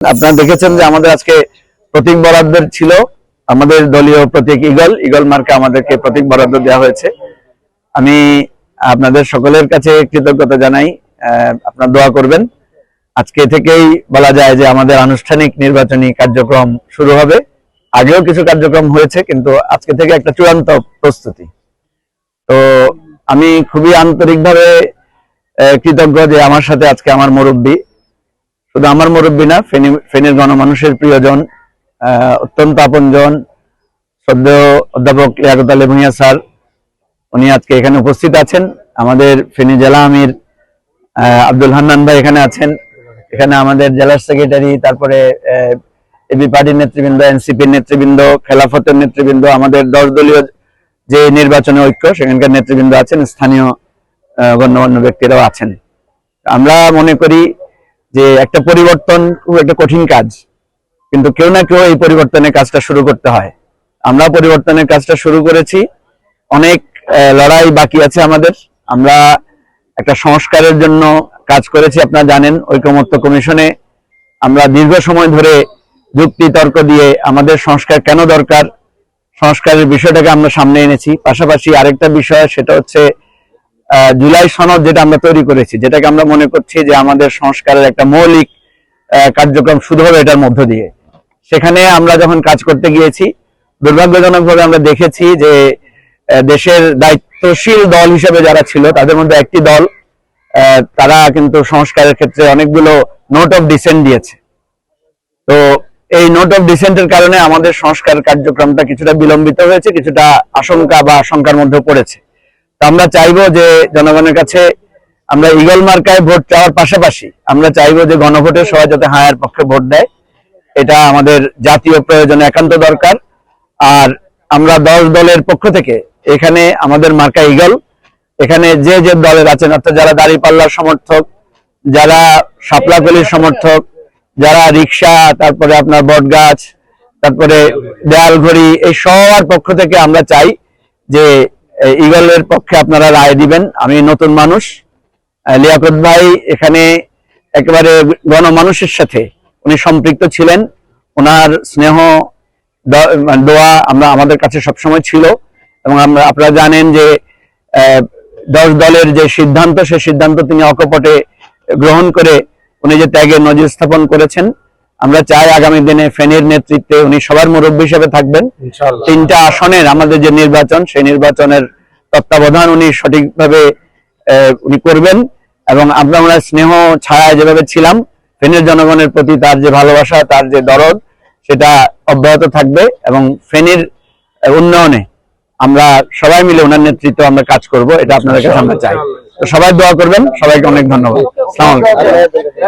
আপনারা দেখেছেন যে আমাদের আজকে প্রতীক বরাদ্দের ছিল, আমাদের দলীয় প্রতীক ঈগল মার্কা আমাদেরকে প্রতীক বরাদ্দ দেওয়া হয়েছে। আমি আপনাদের সকলের কাছে কৃতজ্ঞতা জানাই, আপনারা দোয়া করবেন। আজকে থেকেই বলা যায় যে আমাদের আনুষ্ঠানিক নির্বাচনী কার্যক্রম শুরু হবে। আগেও কিছু কার্যক্রম হয়েছে, কিন্তু আজকে থেকে একটা চূড়ান্ত প্রস্তুতি। তো আমি খুবই আন্তরিকভাবে কৃতজ্ঞ যে আমার সাথে আজকে আমার মুরব্বী, শুধু আমার মুরব্বী না, ফেনীর গণমানুষের প্রিয়জন, অত্যন্ত আপনজন শ্রদ্ধেয় অধ্যাপক লিয়াকত আলী ভূঁইয়া স্যার, উনি আজকে এখানে উপস্থিত আছেন। আমাদের ফেনী জেলা আমির আব্দুল হান্নান ভাই এখানে আছেন। এখানে আমাদের জেলার সেক্রেটারি, তারপরে এবি পার্টির নেতৃবৃন্দ, এনসিপির নেতৃবৃন্দ, খেলাফতের নেতৃবৃন্দ, আমাদের 10 দলীয় যে নির্বাচনী ঐক্য সেখানকার নেতৃবৃন্দ আছেন, স্থানীয় গণ্যমান্য ব্যক্তিরাও আছেন। আমরা মনে করি যে একটা পরিবর্তন খুব একটা কঠিন কাজ, কিন্তু কেউ না কেউ এই পরিবর্তনের কাজটা শুরু করতে হয়। আমরা পরিবর্তনের কাজটা শুরু করেছি, অনেক লড়াই বাকি আছে আমাদের। আমরা একটা সংস্কারের জন্য কাজ করেছি, আপনারা জানেন। ঐকমত্য কমিশনে আমরা দীর্ঘ সময় ধরে যুক্তি তর্ক দিয়ে আমাদের সংস্কার কেন দরকার, সংস্কারের বিষয়টাকে আমরা সামনে এনেছি। পাশাপাশি আরেকটা বিষয়, সেটা হচ্ছে জুলাই সনদ, যেটা আমরা তৈরি করেছি, যেটাকে আমরা মনে করছি যে আমাদের সংস্কারের একটা মৌলিক কার্যক্রম শুরু হবে এটার মধ্য দিয়ে। সেখানে আমরা যখন কাজ করতে গিয়েছি, দুর্ভাগ্যজনকভাবে আমরা দেখেছি যে দেশের দায়িত্বশীল দল হিসেবে যারা ছিল তাদের মধ্যে একটি দল, তারা কিন্তু সংস্কারের ক্ষেত্রে অনেকগুলো নোট অফ ডিসেন্ট দিয়েছে। তো এই নোট অফ ডিসেন্টের কারণে আমাদের সংস্কার কার্যক্রমটা কিছুটা বিলম্বিত হয়েছে, কিছুটা আশঙ্কা বা আশঙ্কার মধ্যে পড়েছে। তো আমরা চাইবো যে জনগণের কাছে আমরা ঈগল মার্কায় ভোট চাওয়ার পাশাপাশি আমরা চাইবো যে গণভোটের সবাই যাতে হায়ের পক্ষে ভোট দেয়, এটা আমাদের জাতীয় প্রয়োজনে একান্ত দরকার। আর আমরা 10 দলের পক্ষ থেকে এখানে আমাদের মার্কা ঈগল, এখানে যে যে দলের আছেন, অর্থাৎ যারা দাঁড়িপাল্লার সমর্থক, যারা শাপলাকলির সমর্থক, যারা রিক্সা, তারপরে আপনার বটগাছ, তারপরে দেয়ালঘড়ি, এই সবার পক্ষ থেকে আমরা চাই যে ঈগলের পক্ষে আপনারা রায় দিবেন। আমি নতুন মানুষ, লিয়াকত ভাই এখানে একেবারে গণমানুষের সাথে উনি সম্পৃক্ত ছিলেন, ওনার স্নেহ দোয়া আমাদের কাছে সবসময় ছিল। এবং আপনারা জানেন যে 10 দলের যে সিদ্ধান্ত, সেই সিদ্ধান্ত তিনি অকপটে গ্রহণ করে উনি যে ত্যাগের নজির স্থাপন করেছেন। আমরা চাই আগামী দিনে ফেনীর নেতৃত্বে উনি সবার মুরব্বী হিসেবে থাকবেন। 3টা আসনের আমাদের যে নির্বাচন, সেই নির্বাচনের তত্ত্বাবধান উনি সঠিকভাবে উনি করবেন। এবং আমরা স্নেহ ছায়া যেভাবে ছিলাম, ফেনীর জনগণের প্রতি তার যে ভালোবাসা, তার যে দরদ, সেটা অব্যাহত থাকবে। এবং ফেনীর উন্নয়নে আমরা সবাই মিলে ওনার নেতৃত্বে আমরা কাজ করব, এটা আপনাদের কাছে আমরা চাই। তো সবাই দোয়া করবেন। সবাইকে অনেক ধন্যবাদ। আসসালামু আলাইকুম।